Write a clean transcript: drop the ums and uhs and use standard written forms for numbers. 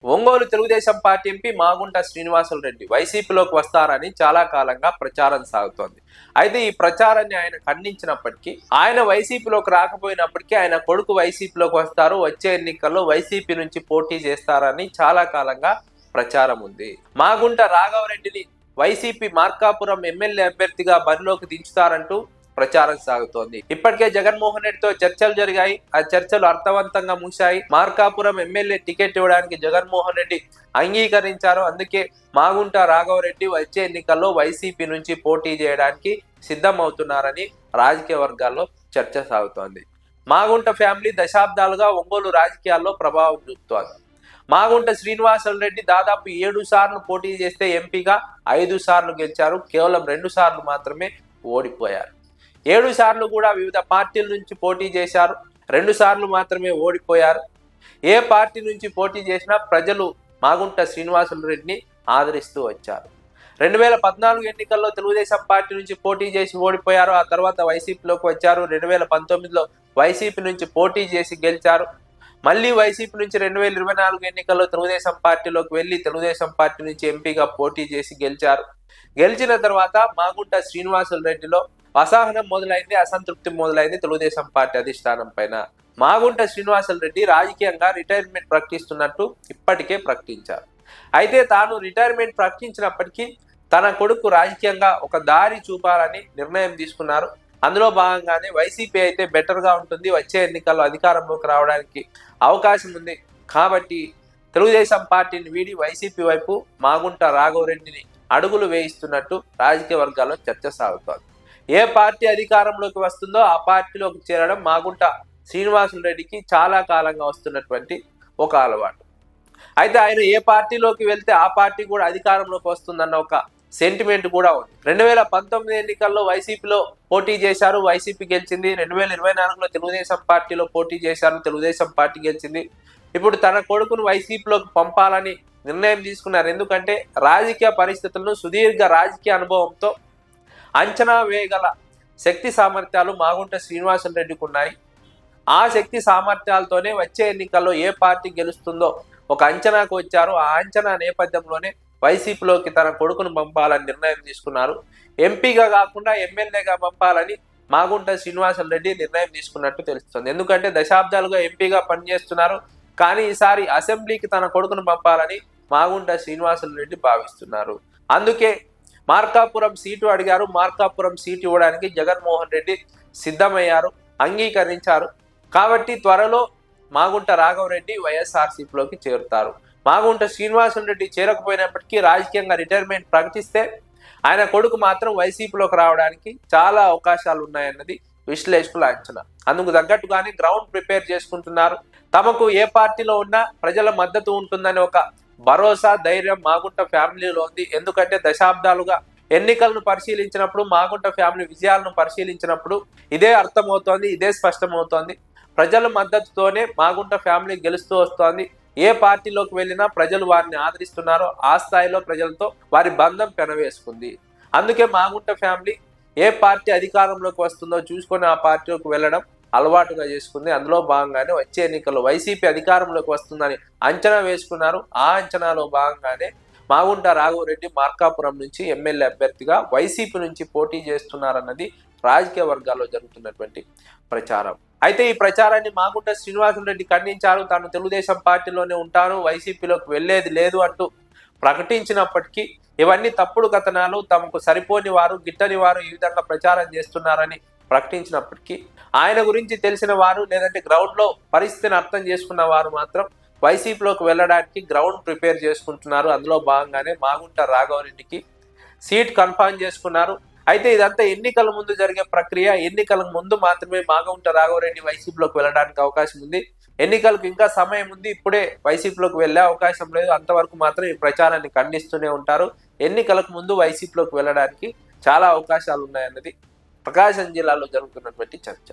Ongole Telugu Desam party MP Magunta Srinivasulu Reddy వైసీపీలోకి వస్తారని చాలా కాలంగా ప్రచారం సాగుతోంది. అయితే ఈ ప్రచారాన్ని ఆయన ఖండించినప్పటికీ, ఆయన వైసీపీలోకి రాకపోయినప్పటికీ ఆయన కొడుకు వైసీపీలోకి వస్తారు, వచ్చే ఎన్నికల్లో వైసీపీ నుంచి పోటీ చేస్తారని చాలా కాలంగా ప్రచారం ఉంది. మాగుంట రాఘవరెడ్డిని వైసీపీ మార్కాపురం ఎమ్మెల్యే అభ్యర్థిగా బరిలోకి దించుతారంటూ ప్రచారం సాగుతోంది. ఇప్పటికే జగన్మోహన్ రెడ్డితో చర్చలు జరిగాయి. ఆ చర్చలు అర్థవంతంగా ముగిశాయి. మార్కాపురం ఎమ్మెల్యే టికెట్ ఇవ్వడానికి జగన్మోహన్ రెడ్డి అంగీకరించారు. అందుకే మాగుంట రాఘవరెడ్డి వచ్చే ఎన్నికల్లో వైసీపీ నుంచి పోటీ చేయడానికి సిద్ధమవుతున్నారని రాజకీయ వర్గాల్లో చర్చ సాగుతోంది. మాగుంట ఫ్యామిలీ దశాబ్దాలుగా ఒంగోలు రాజకీయాల్లో ప్రభావం చూపుతోంది. మాగుంట శ్రీనివాసులరెడ్డి దాదాపు 7 సార్లు పోటీ చేస్తే ఎంపీగా 5 సార్లు గెలిచారు. కేవలం 2 సార్లు మాత్రమే ఓడిపోయారు. 7 సార్లు కూడా వివిధ పార్టీల నుంచి పోటీ చేశారు. 2 సార్లు మాత్రమే ఓడిపోయారు. ఏ పార్టీ నుంచి పోటీ చేసినా ప్రజలు మాగుంట శ్రీనివాసులరెడ్డిని ఆదరిస్తూ వచ్చారు. 2014 ఎన్నికల్లో తెలుగుదేశం పార్టీ నుంచి పోటీ చేసి ఓడిపోయారు. ఆ తర్వాత వైసీపీలోకి వచ్చారు. 2019లో వైసీపీ నుంచి పోటీ చేసి గెలిచారు. మళ్ళీ వైసీపీ నుంచి 2024 ఎన్నికల్లో తెలుగుదేశం పార్టీలోకి వెళ్లి తెలుగుదేశం పార్టీ నుంచి ఎంపీగా పోటీ చేసి గెలిచారు. గెలిచిన తర్వాత మాగుంట శ్రీనివాసులరెడ్డిలో అసహనం మొదలైంది, అసంతృప్తి మొదలైంది తెలుగుదేశం పార్టీ అధిష్టానం పైన. మాగుంట శ్రీనివాసులరెడ్డి రాజకీయంగా రిటైర్మెంట్ ప్రకటిస్తున్నట్టు ఇప్పటికే ప్రకటించారు. అయితే తాను రిటైర్మెంట్ ప్రకటించినప్పటికీ తన కొడుకు రాజకీయంగా ఒక దారి చూపాలని నిర్ణయం తీసుకున్నారు. అందులో భాగంగానే వైసీపీ అయితే బెటర్గా ఉంటుంది, వచ్చే ఎన్నికల్లో అధికారంలోకి రావడానికి అవకాశం ఉంది కాబట్టి తెలుగుదేశం పార్టీని వీడి వైసీపీ వైపు మాగుంట రాఘవరెడ్డిని అడుగులు వేయిస్తున్నట్టు రాజకీయ వర్గాల్లో చర్చ సాగుతోంది. ఏ పార్టీ అధికారంలోకి వస్తుందో ఆ పార్టీలోకి చేరడం మాగుంట శ్రీనివాసులరెడ్డికి చాలా కాలంగా వస్తున్నటువంటి ఒక అలవాటు. అయితే ఆయన ఏ పార్టీలోకి వెళ్తే ఆ పార్టీ కూడా అధికారంలోకి వస్తుందన్న ఒక సెంటిమెంట్ కూడా ఉంది. 2019 ఎన్నికల్లో వైసీపీలో పోటీ చేశారు, వైసీపీ గెలిచింది. 2024లో తెలుగుదేశం పార్టీలో పోటీ చేశారు, తెలుగుదేశం పార్టీ గెలిచింది. ఇప్పుడు తన కొడుకును వైసీపీలోకి పంపాలని నిర్ణయం తీసుకున్నారు. ఎందుకంటే రాజకీయ పరిస్థితులను సుదీర్ఘ రాజకీయ అనుభవంతో అంచనా వేయగల శక్తి సామర్థ్యాలు మాగుంట శ్రీనివాసులరెడ్డికి ఉన్నాయి. ఆ శక్తి సామర్థ్యాలతోనే వచ్చే ఎన్నికల్లో ఏ పార్టీ గెలుస్తుందో ఒక అంచనాకు వచ్చారు. ఆ అంచనా నేపథ్యంలోనే వైసీపీలోకి తన కొడుకును పంపాలని నిర్ణయం తీసుకున్నారు. ఎంపీగా కాకుండా ఎమ్మెల్యేగా పంపాలని మాగుంట శ్రీనివాసులరెడ్డి నిర్ణయం తీసుకున్నట్టు తెలుస్తుంది. ఎందుకంటే దశాబ్దాలుగా ఎంపీగా పనిచేస్తున్నారు, కానీ ఈసారి అసెంబ్లీకి తన కొడుకును పంపాలని మాగుంట శ్రీనివాసులరెడ్డి భావిస్తున్నారు. అందుకే మార్కాపురం సీటు అడిగారు. మార్కాపురం సీటు ఇవ్వడానికి జగన్మోహన్ రెడ్డి సిద్ధమయ్యారు, అంగీకరించారు. కాబట్టి త్వరలో మాగుంట రాఘవరెడ్డి వైఎస్ఆర్సీపీలోకి చేరుతారు. మాగుంట శ్రీనివాసులరెడ్డి చేరకపోయినప్పటికీ రాజకీయంగా రిటైర్మెంట్ ప్రకటిస్తే ఆయన కొడుకు మాత్రం వైసీపీలోకి రావడానికి చాలా అవకాశాలు ఉన్నాయన్నది విశ్లేషకుల అంచనా. అందుకు తగ్గట్టుగానే గ్రౌండ్ ప్రిపేర్ చేసుకుంటున్నారు. తమకు ఏ పార్టీలో ఉన్నా ప్రజల మద్దతు ఉంటుందని ఒక భరోసా, ధైర్యం మాగుంట ఫ్యామిలీలో ఉంది. ఎందుకంటే దశాబ్దాలుగా ఎన్నికలను పరిశీలించినప్పుడు, మాగుంట ఫ్యామిలీ విజయాలను పరిశీలించినప్పుడు ఇదే అర్థమవుతోంది, ఇదే స్పష్టమవుతోంది. ప్రజల మద్దతుతోనే మాగుంట ఫ్యామిలీ గెలుస్తూ వస్తోంది. ఏ పార్టీలోకి వెళ్ళినా ప్రజలు వారిని ఆదరిస్తున్నారో ఆ స్థాయిలో ప్రజలతో వారి బంధం పెనవేసుకుంది. అందుకే మాగుంట ఫ్యామిలీ ఏ పార్టీ అధికారంలోకి వస్తుందో చూసుకొని ఆ పార్టీలోకి వెళ్ళడం అలవాటుగా చేసుకుంది. అందులో భాగంగానే వచ్చే ఎన్నికల్లో వైసీపీ అధికారంలోకి వస్తుందని అంచనా వేసుకున్నారు. ఆ అంచనాలో భాగంగానే మాగుంట రాఘవరెడ్డి మార్కాపురం నుంచి ఎమ్మెల్యే అభ్యర్థిగా వైసీపీ నుంచి పోటీ చేస్తున్నారన్నది రాజకీయ వర్గాల్లో జరుగుతున్నటువంటి ప్రచారం. అయితే ఈ ప్రచారాన్ని మాగుంట శ్రీనివాసులరెడ్డి ఖండించారు. తాను తెలుగుదేశం పార్టీలోనే ఉంటాను, వైసీపీలోకి వెళ్లేది లేదు అంటూ ప్రకటించినప్పటికీ ఇవన్నీ తప్పుడు కథనాలు, తమకు సరిపోని వారు, గిట్టని వారు ఈ విధంగా ప్రచారం చేస్తున్నారని ప్రకటించినప్పటికీ ఆయన గురించి తెలిసిన వారు, లేదంటే గ్రౌండ్లో పరిస్థితిని అర్థం చేసుకున్న వారు మాత్రం వైసీపీలోకి వెళ్ళడానికి గ్రౌండ్ ప్రిపేర్ చేసుకుంటున్నారు. అందులో భాగంగానే మాగుంట రాఘవరెడ్డికి సీట్ కన్ఫర్మ్ చేసుకున్నారు. అయితే ఇదంతా ఎన్నికల ముందు జరిగే ప్రక్రియ. ఎన్నికల ముందు మాత్రమే మాగుంట రాఘవరెడ్డి వైసీపీలోకి వెళ్ళడానికి అవకాశం ఉంది. ఎన్నికలకు ఇంకా సమయం ఉంది, ఇప్పుడే వైసీపీలోకి వెళ్ళే అవకాశం లేదు. అంతవరకు మాత్రం ఈ ప్రచారాన్ని ఖండిస్తూనే ఉంటారు. ఎన్నికలకు ముందు వైసీపీలోకి వెళ్ళడానికి చాలా అవకాశాలు ఉన్నాయన్నది ప్రకాశం జిల్లాలో జరుగుతున్నటువంటి చర్చ.